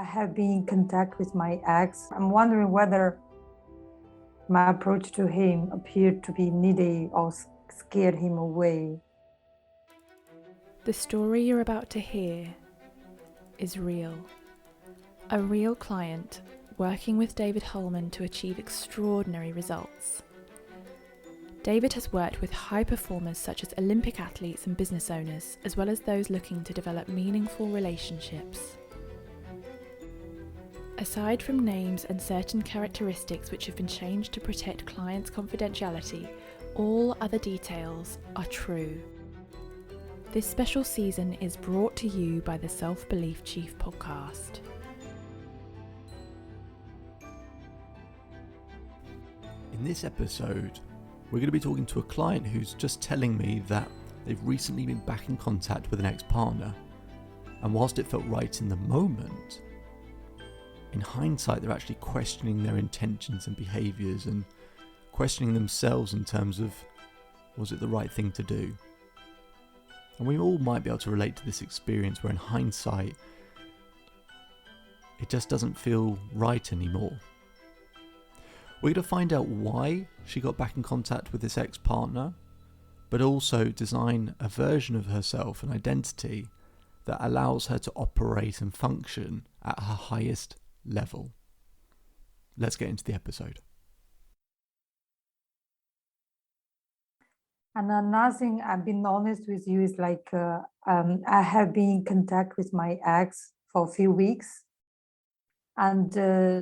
I have been in contact with my ex. I'm wondering whether my approach to him appeared to be needy or scared him away. The story you're about to hear is real. A real client working with David Holman to achieve extraordinary results. David has worked with high performers such as Olympic athletes and business owners, as well as those looking to develop meaningful relationships. Aside from names and certain characteristics which have been changed to protect clients' confidentiality, all other details are true. This special season is brought to you by the Self-Belief Chief podcast. In this episode, we're going to be talking to a client who's just telling me that they've recently been back in contact with an ex-partner, and whilst it felt right in the moment, in hindsight they're actually questioning their intentions and behaviours and questioning themselves in terms of, was it the right thing to do? And we all might be able to relate to this experience where in hindsight it just doesn't feel right anymore. We're going to find out why she got back in contact with this ex-partner, but also design a version of herself, an identity that allows her to operate and function at her highest level. Let's get into the episode. And another thing, I've been honest with you, is I have been in contact with my ex for a few weeks. And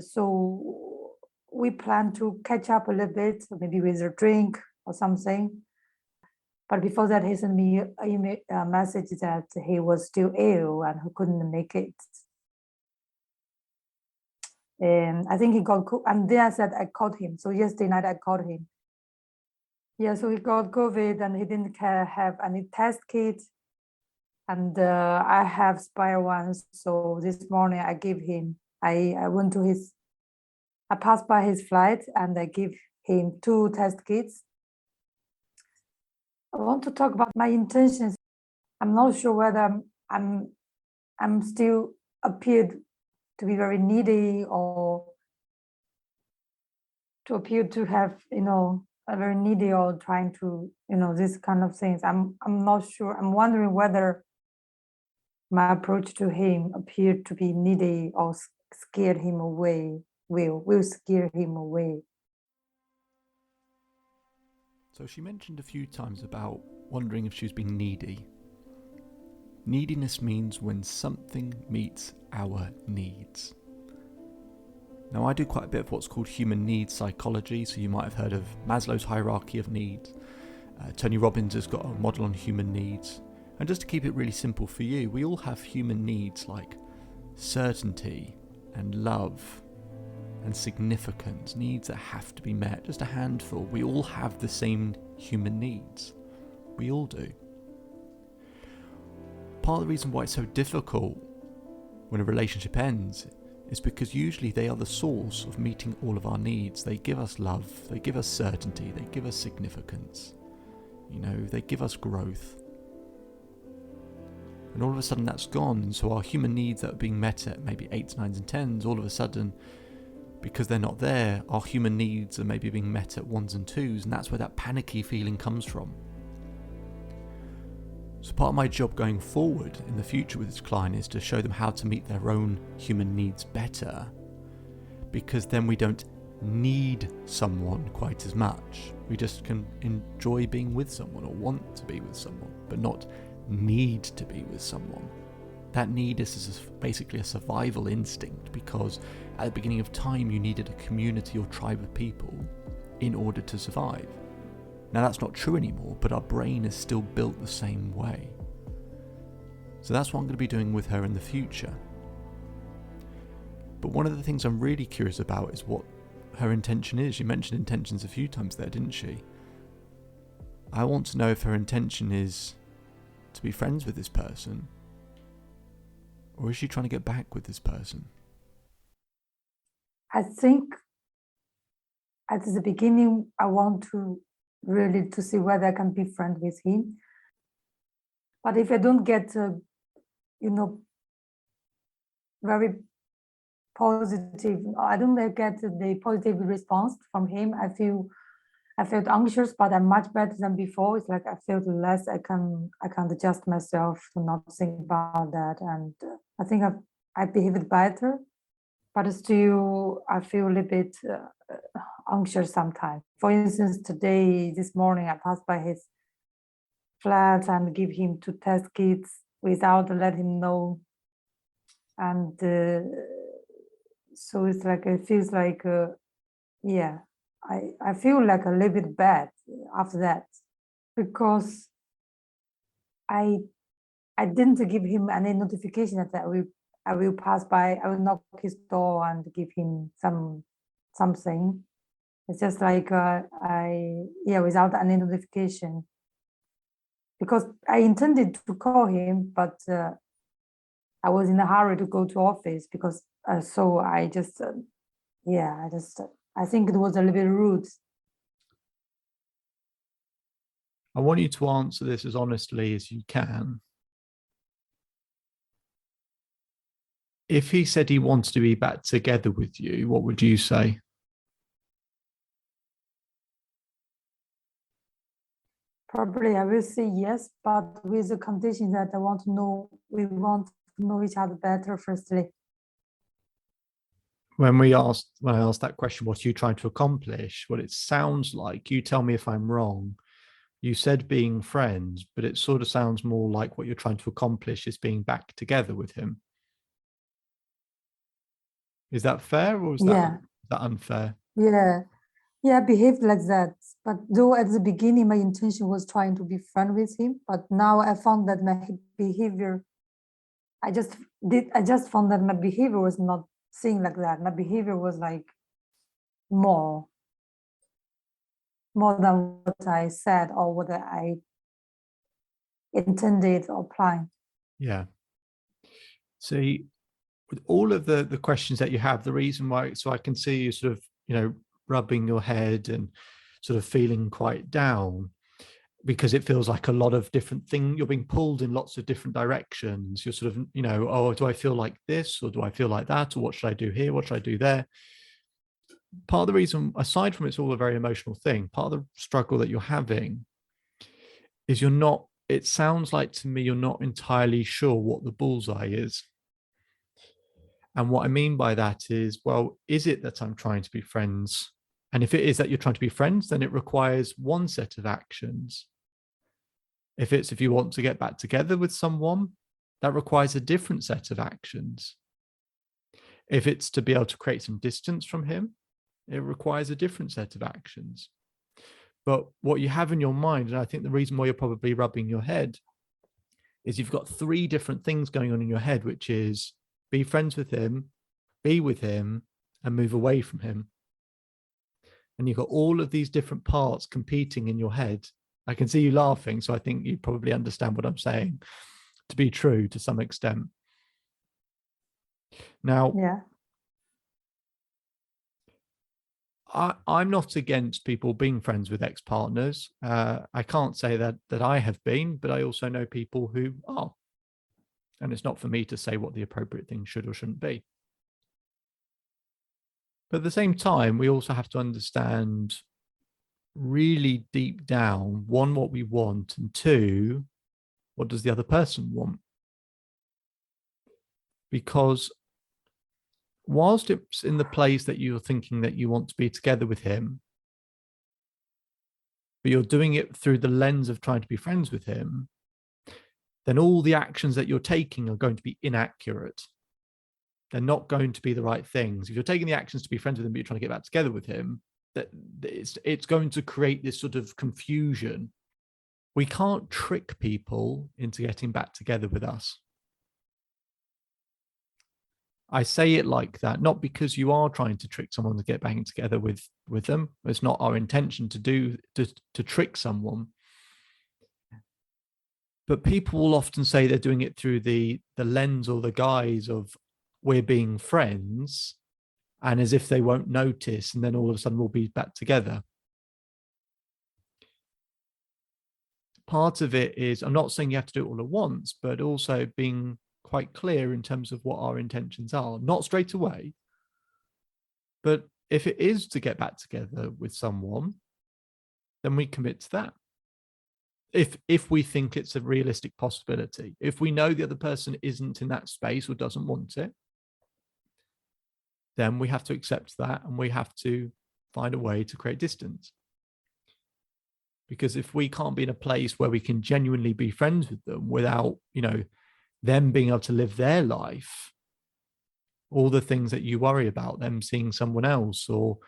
so we plan to catch up a little bit, maybe with a drink or something. But before that, he sent me a message that he was still ill and he couldn't make it. And I think he got, and then I said I called him. So yesterday night I called him. Yeah, so he got COVID and he didn't have any test kit. And I have spare ones. So this morning I gave him, I went to I passed by his flight and I give him 2 test kits. I want to talk about my intentions. I'm not sure whether I'm still appeared to be very needy or to appear to have, a very needy or trying to, this kind of things. I'm not sure. I'm wondering whether my approach to him appeared to be needy or scared him away, will scare him away. So she mentioned a few times about wondering if she was being needy. Neediness means when something meets our needs. Now, I do quite a bit of what's called human needs psychology, so you might have heard of Maslow's hierarchy of needs. Tony Robbins has got a model on human needs. And just to keep it really simple for you, we all have human needs like certainty and love and significance, needs that have to be met, just a handful. We all have the same human needs. We all do. Part of the reason why it's so difficult when a relationship ends is because usually they are the source of meeting all of our needs. They give us love, they give us certainty, they give us significance, they give us growth. And all of a sudden that's gone, and so our human needs that are being met at maybe 8s, 9s and 10s, all of a sudden, because they're not there, our human needs are maybe being met at 1s and 2s, and that's where that panicky feeling comes from. So part of my job going forward in the future with this client is to show them how to meet their own human needs better, because then we don't need someone quite as much. We just can enjoy being with someone or want to be with someone, but not need to be with someone. That need is basically a survival instinct, because at the beginning of time you needed a community or tribe of people in order to survive. Now that's not true anymore, but our brain is still built the same way. So that's what I'm going to be doing with her in the future. But one of the things I'm really curious about is what her intention is. She mentioned intentions a few times there, didn't she? I want to know if her intention is to be friends with this person, or is she trying to get back with this person? I think at the beginning, I want to really to see whether I can be friends with him. But if I don't get, very positive. I don't get the positive response from him. I felt anxious, but I'm much better than before. It's like I felt less. I can adjust myself to not think about that, and I think I behaved better. But still, I feel a little bit anxious sometimes. For instance, this morning, I passed by his flat and give him 2 test kits without letting him know, and so it's like it feels like yeah. I feel like a little bit bad after that because I didn't give him any notification that I will pass by. I will knock his door and give him something. It's just like without any notification, because I intended to call him, but I was in a hurry to go to office because so I just I think it was a little bit rude. I want you to answer this as honestly as you can. If he said he wants to be back together with you, what would you say? Probably I will say yes, but with the condition that we want to know each other better firstly. When I asked that question, what are you trying to accomplish? What it sounds like, you tell me if I'm wrong. You said being friends, but it sort of sounds more like what you're trying to accomplish is being back together with him. Is that fair or is that unfair? Yeah, I behaved like that. But though at the beginning my intention was trying to be friend with him, but now I found that my behavior, I just found that my behavior was not saying like that. My behavior was like more than what I said or what I intended or planned. Yeah. See, with all of the questions that you have, the reason why, so I can see you sort of, rubbing your head and sort of feeling quite down, because it feels like a lot of different things. You're being pulled in lots of different directions. You're sort of, oh, do I feel like this or do I feel like that? Or what should I do here? What should I do there? Part of the reason, aside from it's all a very emotional thing, part of the struggle that you're having is it sounds like to me, you're not entirely sure what the bullseye is. And what I mean by that is, well, is it that I'm trying to be friends? And if it is that you're trying to be friends, then it requires one set of actions. If you want to get back together with someone, that requires a different set of actions. If it's to be able to create some distance from him, it requires a different set of actions. But what you have in your mind, and I think the reason why you're probably rubbing your head, is you've got 3 different things going on in your head, which is be friends with him, be with him, and move away from him. And you've got all of these different parts competing in your head. I can see you laughing, so I think you probably understand what I'm saying to be true to some extent. Now, yeah. I'm not against people being friends with ex-partners. I can't say that I have been, but I also know people who are. And it's not for me to say what the appropriate thing should or shouldn't be. But at the same time, we also have to understand really deep down, 1, what we want, and 2, what does the other person want? Because whilst it's in the place that you're thinking that you want to be together with him, but you're doing it through the lens of trying to be friends with him, then all the actions that you're taking are going to be inaccurate. They're not going to be the right things. If you're taking the actions to be friends with him, but you're trying to get back together with him, that it's going to create this sort of confusion. We can't trick people into getting back together with us. I say it like that, not because you are trying to trick someone to get back together with them. It's not our intention to trick someone. But people will often say they're doing it through the lens or the guise of we're being friends, and as if they won't notice, and then all of a sudden we'll be back together. Part of it is, I'm not saying you have to do it all at once, but also being quite clear in terms of what our intentions are. Not straight away, But if it is to get back together with someone, then we commit to that. If we think it's a realistic possibility, if we know the other person isn't in that space or doesn't want it, then we have to accept that and we have to find a way to create distance. Because if we can't be in a place where we can genuinely be friends with them without, them being able to live their life, all the things that you worry about, them seeing someone else, or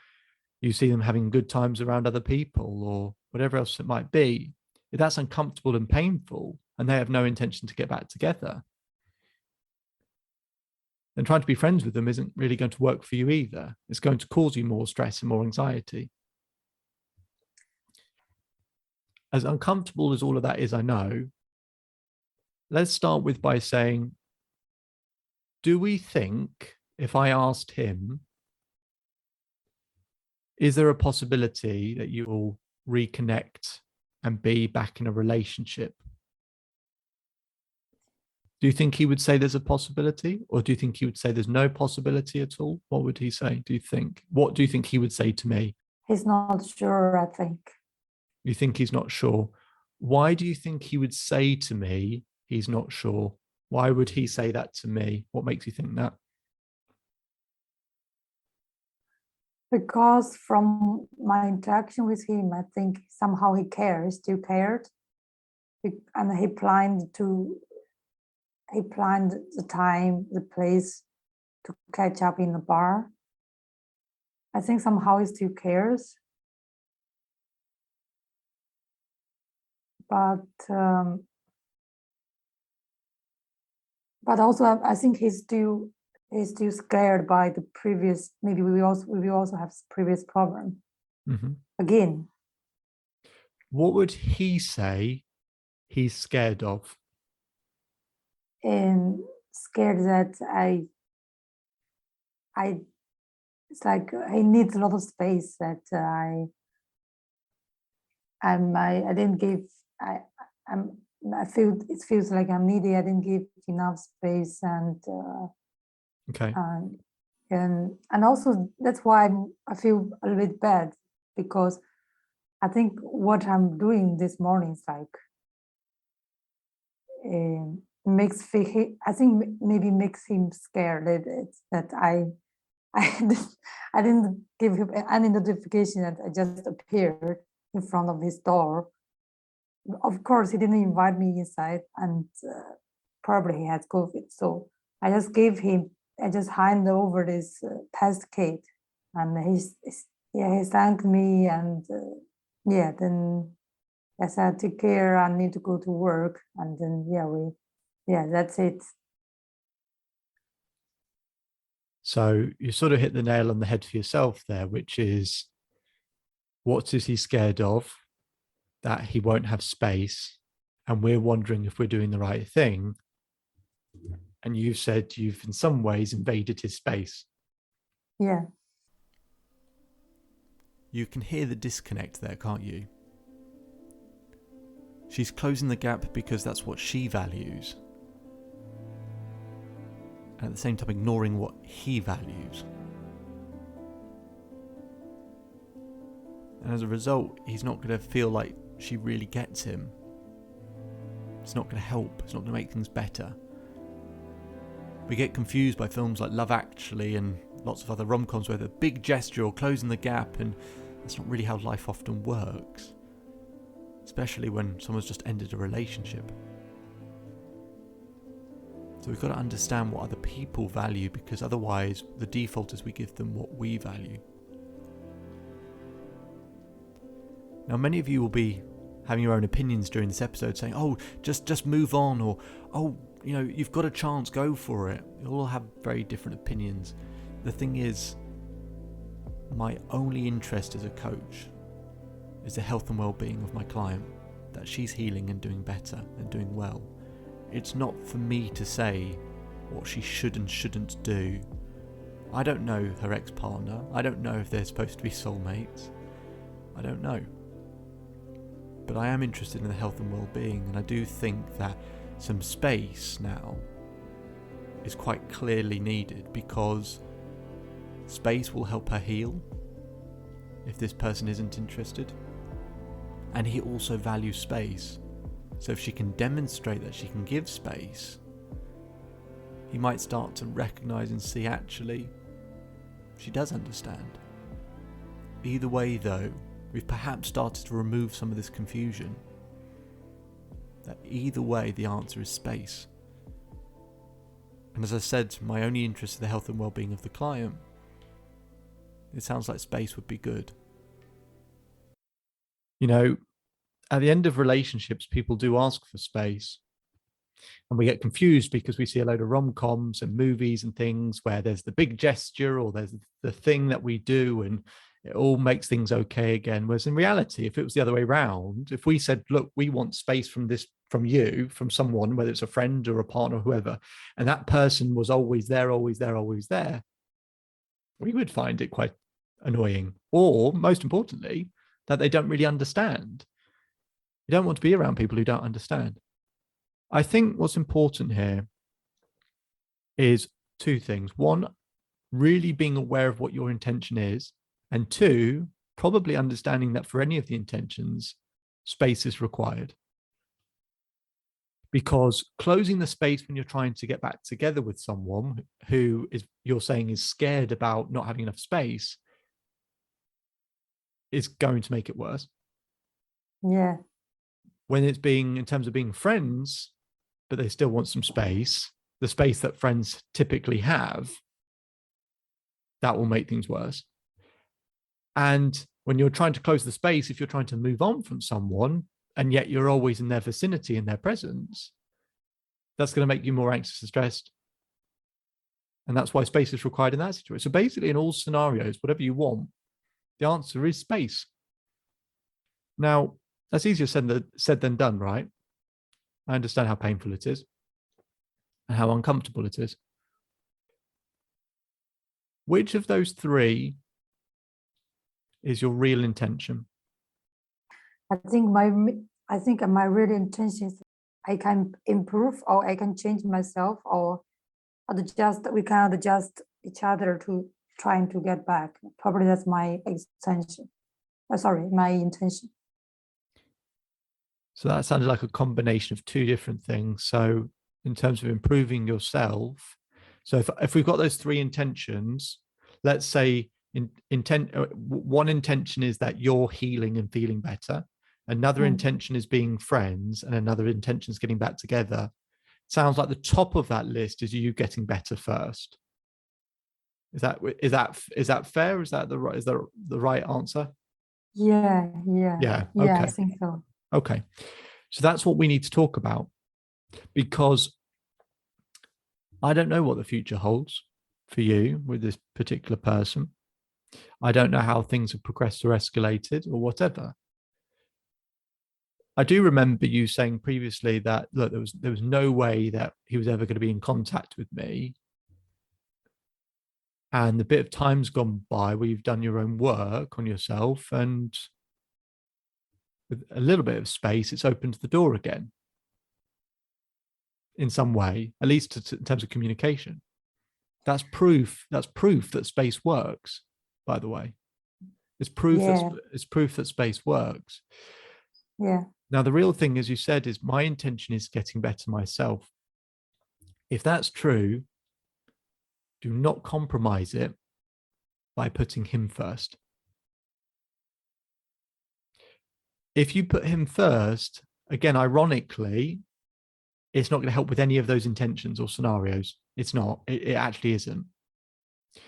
you see them having good times around other people, or whatever else it might be, if that's uncomfortable and painful and they have no intention to get back together, then trying to be friends with them isn't really going to work for you either. It's going to cause you more stress and more anxiety. As uncomfortable as all of that is, I know, let's start with by saying, do we think, if I asked him, is there a possibility that you will reconnect and be back in a relationship? Do you think he would say there's a possibility, or do you think he would say there's no possibility at all? What would he say, do you think? What do you think he would say to me? He's not sure, I think. You think he's not sure? Why do you think he would say to me he's not sure? Why would he say that to me? What makes you think that? Because from my interaction with him, I think somehow he still cared. And he planned the time, the place to catch up in the bar. I think somehow he still cares. But also I think he's still scared by the previous, maybe we also have previous problem. Mm-hmm. Again. What would he say he's scared of? And scared that it's like he needs a lot of space, that I didn't give, I feel it feels like I'm needy. I didn't give enough space, and okay. And also that's why I feel a little bit bad, because I think what I'm doing this morning is like I think maybe makes him scared that I didn't give him any notification that I just appeared in front of his door. Of course, he didn't invite me inside, and probably he had COVID. So I just handed over this test kit, and he thanked me, and then I said, take care, I need to go to work, and then that's it. So you sort of hit the nail on the head for yourself there, which is, what is he scared of? That he won't have space, and we're wondering if we're doing the right thing. And you've said you've in some ways invaded his space. Yeah. You can hear the disconnect there, can't you? She's closing the gap because that's what she values, and at the same time ignoring what he values. And as a result, he's not going to feel like she really gets him. It's not going to help. It's not going to make things better. We get confused by films like Love Actually and lots of other rom-coms where the big gesture or closing the gap, and that's not really how life often works. Especially when someone's just ended a relationship. So we've got to understand what other people value, because otherwise the default is we give them what we value. Now, many of you will be having your own opinions during this episode, saying, oh, just move on, or, oh, you've got a chance, go for it. You'll all have very different opinions. The thing is, my only interest as a coach is the health and well-being of my client, that she's healing and doing better and doing well. It's not for me to say what she should and shouldn't do. I don't know her ex-partner. I don't know if they're supposed to be soulmates. I don't know. But I am interested in the health and well-being, and I do think that some space now is quite clearly needed, because Space will help her heal if this person isn't interested. And he also values space. So if she can demonstrate that she can give space, he might start to recognize and see actually she does understand. Either way though, we've perhaps started to remove some of this confusion. That either way the answer is space. And as I said, my only interest is the health and well-being of the client. It sounds like space would be good. You know, at the end of relationships, people do ask for space. And we get confused because we see a load of rom-coms and movies and things where there's the big gesture or there's the thing that we do and it all makes things okay again. Whereas in reality, if it was the other way around, if we said, look, we want space from you, from someone, whether it's a friend or a partner or whoever, and that person was always there, we would find it quite annoying. Or most importantly, that they don't really understand. You don't want to be around people who don't understand. I think what's important here is two things. One, really being aware of what your intention is. And two, probably understanding that for any of the intentions, space is required. Because closing the space when you're trying to get back together with someone who is, you're saying, is scared about not having enough space is going to make it worse. Yeah. When it's being, in terms of being friends, but they still want some space, the space that friends typically have, that will make things worse. And when you're trying to close the space, if you're trying to move on from someone, and yet you're always in their vicinity, in their presence, that's going to make you more anxious and stressed. And that's why space is required in that situation. So basically, in all scenarios, whatever you want, the answer is space. Now, that's easier said than done, right? I understand how painful it is and how uncomfortable it is. Which of those three is your real intention? I think my real intention is I can improve or I can change myself or we can adjust each other to trying to get back. Probably that's my intention. My intention. So that sounded like a combination of two different things. So in terms of improving yourself, so if we've got those three intentions, let's say one intention is that you're healing and feeling better. Another intention is being friends, and another intention is getting back together. Sounds like the top of that list is you getting better first. Is that fair? Is that the right answer? Yeah. Okay. I think so. Okay. So that's what we need to talk about, because I don't know what the future holds for you with this particular person. I don't know how things have progressed or escalated or whatever. I do remember you saying previously that, look, there was no way that he was ever going to be in contact with me. And the bit of time's gone by where you've done your own work on yourself, and with a little bit of space, it's opened the door again in some way, at least in terms of communication. That's proof that space works, by the way. It's proof that space works. Yeah. Now, the real thing, as you said, is my intention is getting better myself. If that's true, do not compromise it by putting him first. If you put him first, again, ironically, it's not going to help with any of those intentions or scenarios. It's not. It actually isn't.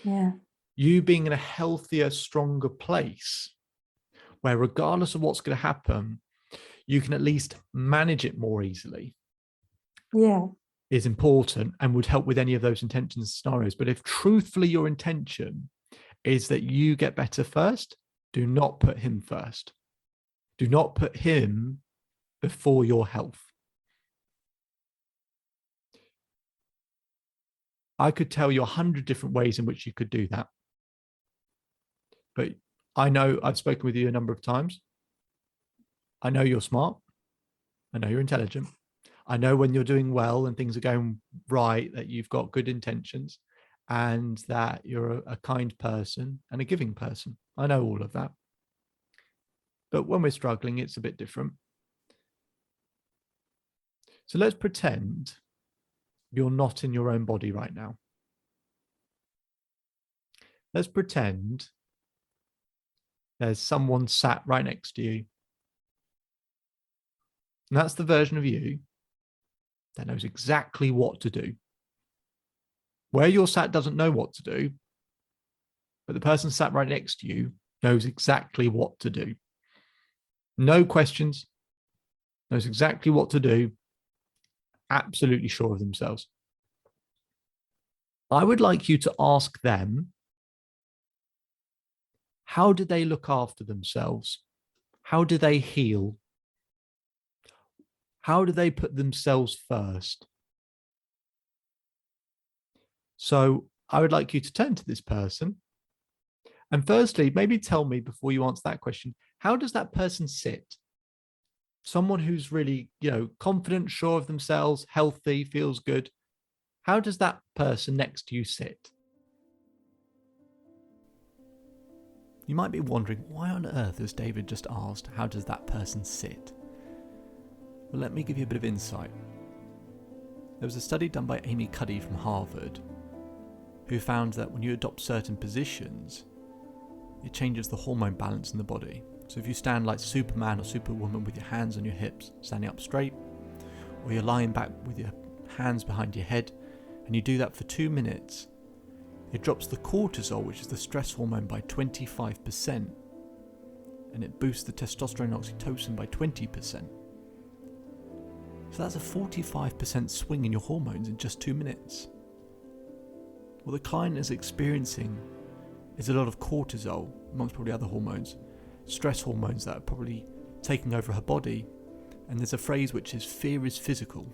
Yeah. You being in a healthier, stronger place where regardless of what's going to happen, you can at least manage it more easily. Yeah. Is important and would help with any of those intentions and scenarios. But if truthfully your intention is that you get better first, do not put him first. Do not put him before your health. I could tell you 100 different ways in which you could do that. But I know I've spoken with you a number of times. I know you're smart. I know you're intelligent. I know when you're doing well and things are going right that you've got good intentions. and that you're a kind person and a giving person. I know all of that. But when we're struggling, it's a bit different. So let's pretend you're not in your own body right now. Let's pretend there's someone sat right next to you. And that's the version of you that knows exactly what to do. Where you're sat doesn't know what to do, but the person sat right next to you knows exactly what to do. No questions, knows exactly what to do, absolutely sure of themselves. I would like you to ask them, how do they look after themselves? How do they heal? How do they put themselves first? So I would like you to turn to this person. And firstly, maybe tell me before you answer that question, how does that person sit? Someone who's really, confident, sure of themselves, healthy, feels good. How does that person next to you sit? You might be wondering, why on earth has David just asked, how does that person sit? Well, let me give you a bit of insight. There was a study done by Amy Cuddy from Harvard who found that when you adopt certain positions, it changes the hormone balance in the body. So if you stand like Superman or Superwoman with your hands on your hips, standing up straight, or you're lying back with your hands behind your head, and you do that for 2 minutes, it drops the cortisol, which is the stress hormone, by 25%, and it boosts the testosterone and oxytocin by 20%. So that's a 45% swing in your hormones in just 2 minutes. What the client is experiencing is a lot of cortisol, amongst probably other hormones, stress hormones that are probably taking over her body. And there's a phrase which is fear is physical.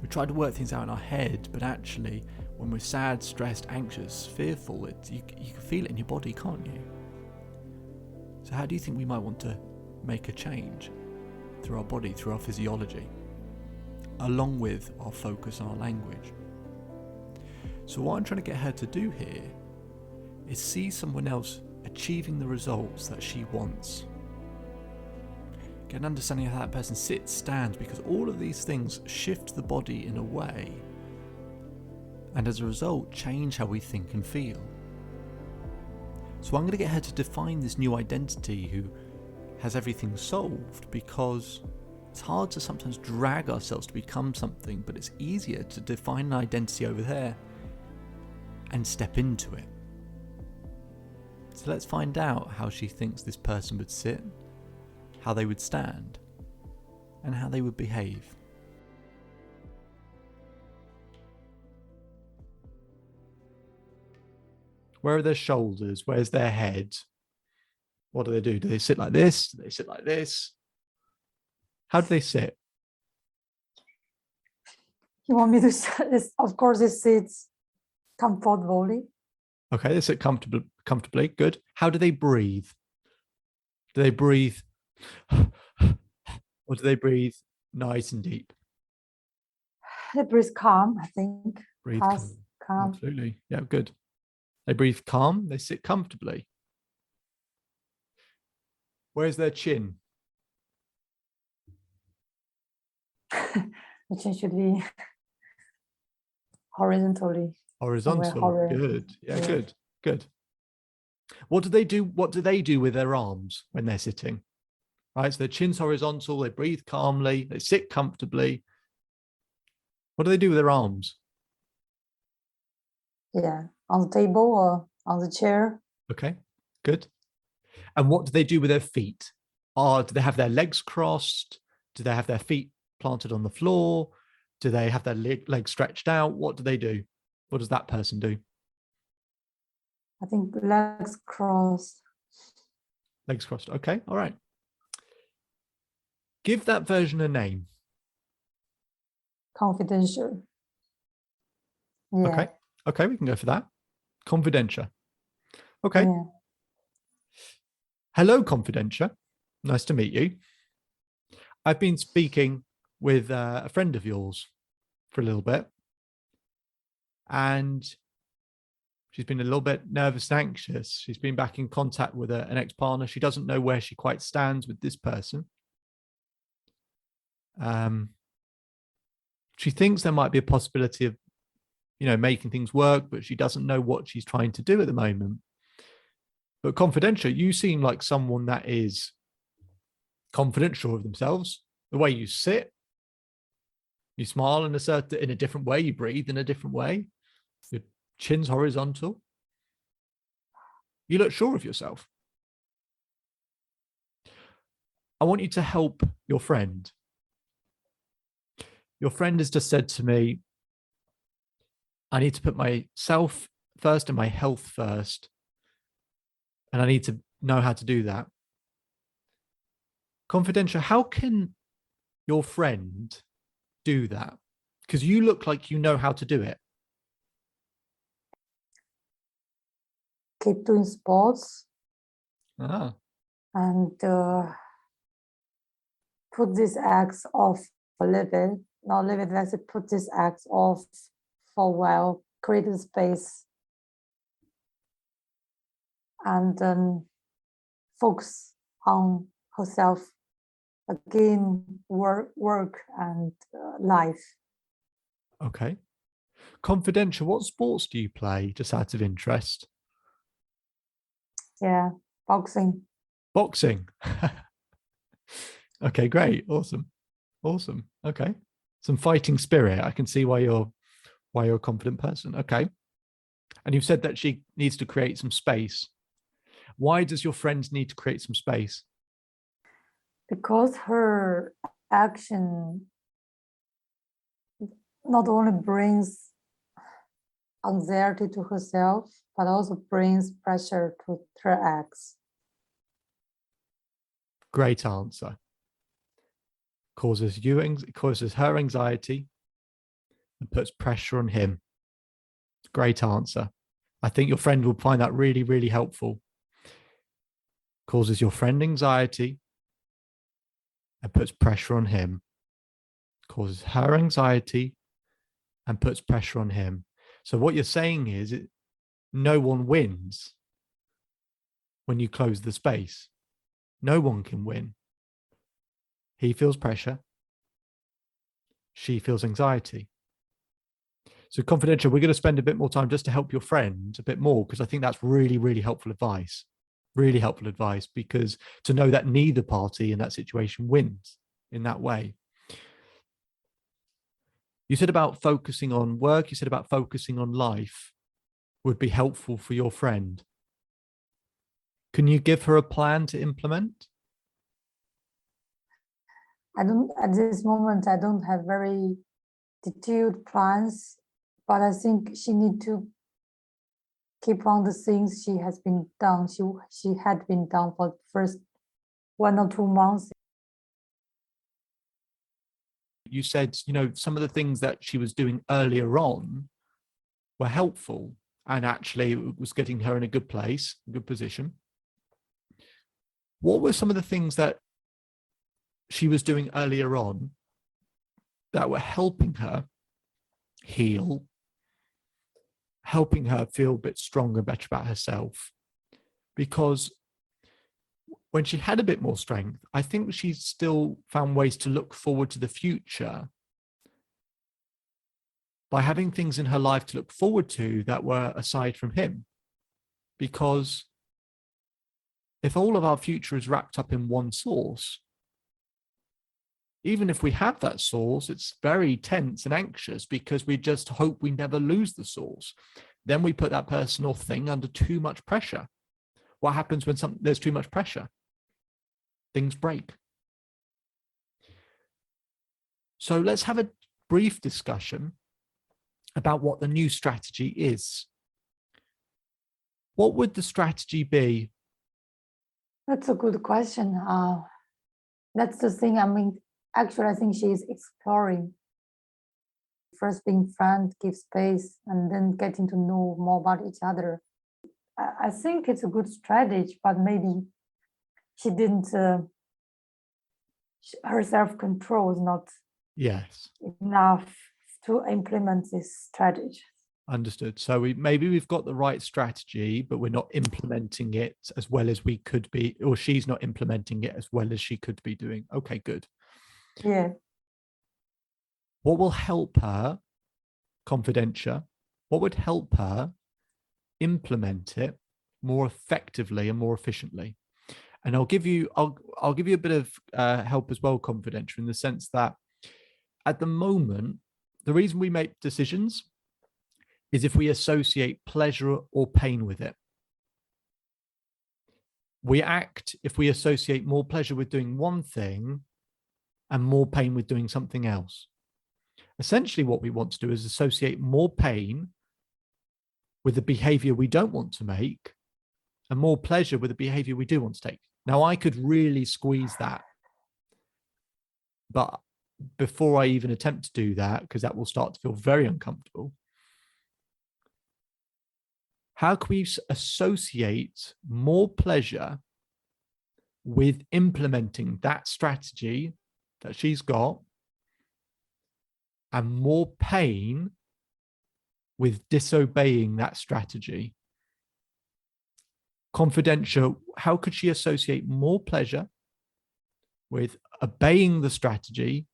We try to work things out in our head, but actually when we're sad, stressed, anxious, fearful, you can feel it in your body, can't you? So how do you think we might want to make a change? Through our body, through our physiology, along with our focus on our language. So what I'm trying to get her to do here is see someone else achieving the results that she wants. Get an understanding of how that person sits, stands, because all of these things shift the body in a way, and as a result, change how we think and feel. So I'm going to get her to define this new identity who has everything solved, because it's hard to sometimes drag ourselves to become something, but it's easier to define an identity over there and step into it. So let's find out how she thinks this person would sit, how they would stand, and how they would behave. Where are their shoulders? Where's their head? What do? Do they sit like this? Do they sit like this? How do they sit? You want me to of course it sits comfortably. Okay, they sit comfortably. Good. How do they breathe? Do they breathe or do they breathe nice and deep? They breathe calm, I think. Breathe calm. Absolutely. Yeah, good. They breathe calm. They sit comfortably. Where's their chin? The chin should be horizontally. Horizontal. Good. Yeah, good. Good. What do they do? What do they do with their arms when they're sitting? Right. So their chin's horizontal. They breathe calmly. They sit comfortably. What do they do with their arms? Yeah, on the table or on the chair. Okay. Good. And what do they do with their feet? Do they have their legs crossed? Do they have their feet planted on the floor? Do they have their legs stretched out? What do they do? What does that person do? I think legs crossed. Legs crossed. Okay. All right. Give that version a name. Confidential. Yeah. Okay. Okay. We can go for that. Confidential. Okay. Yeah. Hello, Confidential. Nice to meet you. I've been speaking with a friend of yours for a little bit. and she's been a little bit nervous and anxious. She's been back in contact with an ex-partner. She doesn't know where she quite stands with this person. She thinks there might be a possibility of, making things work, but she doesn't know what she's trying to do at the moment. But confidential, you seem like someone that is confident, sure of themselves. The way you sit, you smile in a different way, you breathe in a different way, your chin's horizontal. You look sure of yourself. I want you to help your friend. Your friend has just said to me, I need to put myself first and my health first, and I need to know how to do that. Confidential, how can your friend do that? Because you look like you know how to do it. Keep doing sports Ah, and put these acts off a little bit. Not a little bit, let's say put these acts off for a while, create a space, and then focus on herself again, work and life. okay. Confidential, what sports do you play, just out of interest? Yeah, boxing. Boxing. Okay, great. Awesome. Okay. Some fighting spirit. I can see why you're a confident person. Okay. And you've said that she needs to create some space. Why does your friend need to create some space? Because her action not only brings anxiety to herself, but also brings pressure to her ex. Great answer. Causes her anxiety and puts pressure on him. Great answer. I think your friend will find that really, really helpful. Causes your friend anxiety and puts pressure on him. Causes her anxiety and puts pressure on him. So what you're saying is no one wins when you close the space. No one can win. He feels pressure. She feels anxiety. So confidential, we're going to spend a bit more time just to help your friend a bit more, because I think that's really, really helpful advice. Really helpful advice, because to know that neither party in that situation wins in that way. You said about focusing on work, you said about focusing on life would be helpful for your friend. Can you give her a plan to implement? At this moment, I don't have very detailed plans, but I think she need to keep on the things she has been done. She had been done for the first 1 or 2 months. You said, some of the things that she was doing earlier on were helpful, and actually it was getting her in a good place, a good position. What were some of the things that she was doing earlier on that were helping her heal, helping her feel a bit stronger, better about herself? Because when she had a bit more strength, I think she still found ways to look forward to the future by having things in her life to look forward to that were aside from him. Because if all of our future is wrapped up in one source, even if we have that source, it's very tense and anxious because we just hope we never lose the source. Then we put that person or thing under too much pressure. What happens when there's too much pressure? Things break. So let's have a brief discussion about what the new strategy is. What would the strategy be? That's a good question. That's the thing. Actually, I think she is exploring. First being friends, give space, and then getting to know more about each other. I think it's a good strategy, but maybe she didn't, her self-control is not Yes. enough to implement this strategy. Understood. So we've got the right strategy, but we're not implementing it as well as we could be, or she's not implementing it as well as she could be doing. Okay, good. Yeah. What will help her, confidential, what would help her implement it more effectively and more efficiently? And I'll give you a bit of help as well, confidential, in the sense that at the moment, the reason we make decisions is if we associate pleasure or pain with it. We act if we associate more pleasure with doing one thing and more pain with doing something else. Essentially, what we want to do is associate more pain with the behavior we don't want to make and more pleasure with the behavior we do want to take. Now, I could really squeeze that, but before I even attempt to do that, because that will start to feel very uncomfortable, how can we associate more pleasure with implementing that strategy that she's got and more pain with disobeying that strategy? Confidential, how could she associate more pleasure with obeying the strategy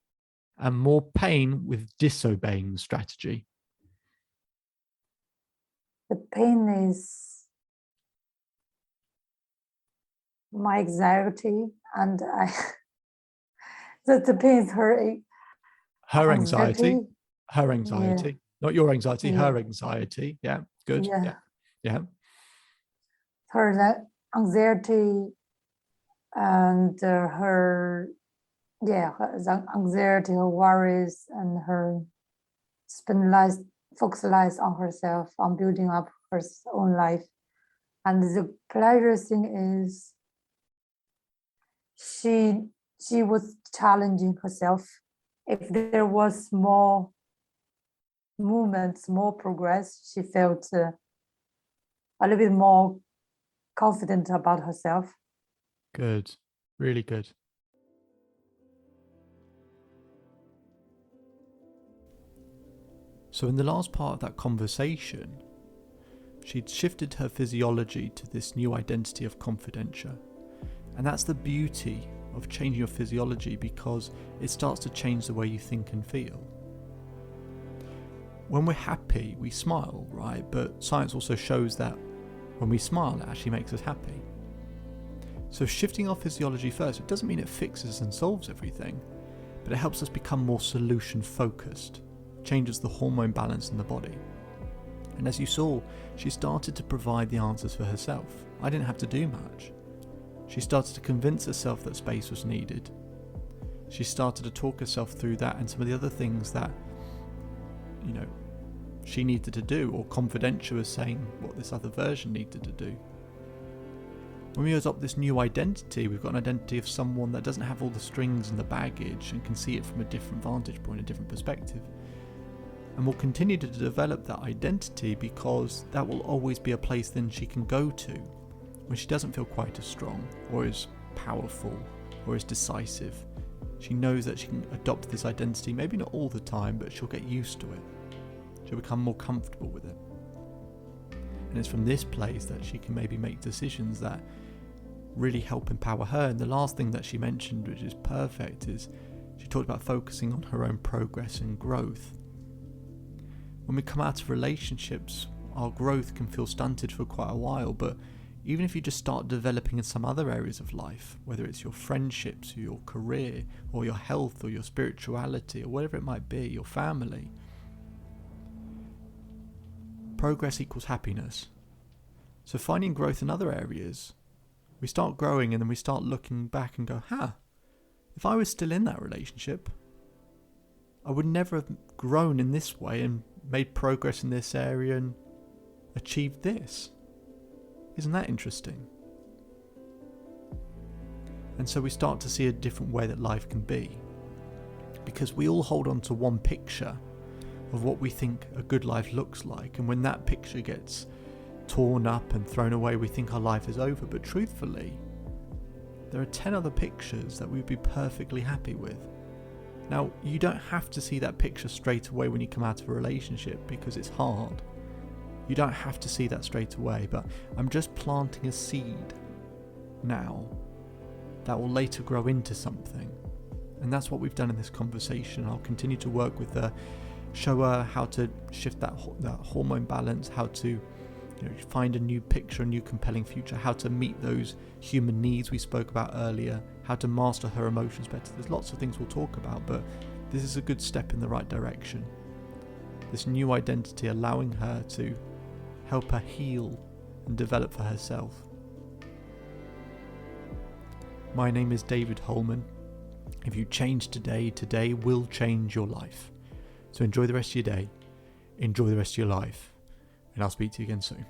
and more pain with disobeying the strategy? The pain is my anxiety, and the pain is her anxiety, not your anxiety, Yeah. her anxiety. Yeah, good. Yeah. Her anxiety and her anxiety, her worries, and her focus on herself, on building up her own life. And the pleasure thing is she was challenging herself. If there was more movements, more progress, she felt a little bit more confident about herself. Good. Really good. So in the last part of that conversation, she'd shifted her physiology to this new identity of confidential. And that's the beauty of changing your physiology, because it starts to change the way you think and feel. When we're happy, we smile, right? But science also shows that when we smile, it actually makes us happy. So shifting our physiology first, it doesn't mean it fixes and solves everything, but it helps us become more solution focused, changes the hormone balance in the body. And as you saw, she started to provide the answers for herself. I didn't have to do much. She started to convince herself that space was needed. She started to talk herself through that and some of the other things that, she needed to do, or confidential was saying what this other version needed to do. When we adopt this new identity, we've got an identity of someone that doesn't have all the strings and the baggage and can see it from a different vantage point, a different perspective. And we'll continue to develop that identity, because that will always be a place then she can go to when she doesn't feel quite as strong or as powerful or as decisive. She knows that she can adopt this identity, maybe not all the time, but she'll get used to it. She'll become more comfortable with it. And it's from this place that she can maybe make decisions that really help empower her. And the last thing that she mentioned, which is perfect, is she talked about focusing on her own progress and growth. When we come out of relationships, our growth can feel stunted for quite a while, but even if you just start developing in some other areas of life, whether it's your friendships or your career or your health or your spirituality or whatever it might be, your family, progress equals happiness. So finding growth in other areas, we start growing and then we start looking back and go, if I was still in that relationship, I would never have grown in this way and made progress in this area and achieved this. Isn't that interesting? And so we start to see a different way that life can be, because we all hold on to one picture of what we think a good life looks like, and when that picture gets torn up and thrown away, we think our life is over. But truthfully, there are 10 other pictures that we'd be perfectly happy with. Now, you don't have to see that picture straight away when you come out of a relationship, because it's hard. You don't have to see that straight away, but I'm just planting a seed now that will later grow into something. And that's what we've done in this conversation. I'll continue to work with her, show her how to shift that hormone balance, how to find a new picture, a new compelling future, how to meet those human needs we spoke about earlier, how to master her emotions better. There's lots of things we'll talk about, but this is a good step in the right direction. This new identity allowing her to help her heal and develop for herself. My name is David Holman. If you change today, today will change your life. So enjoy the rest of your day, enjoy the rest of your life, and I'll speak to you again soon.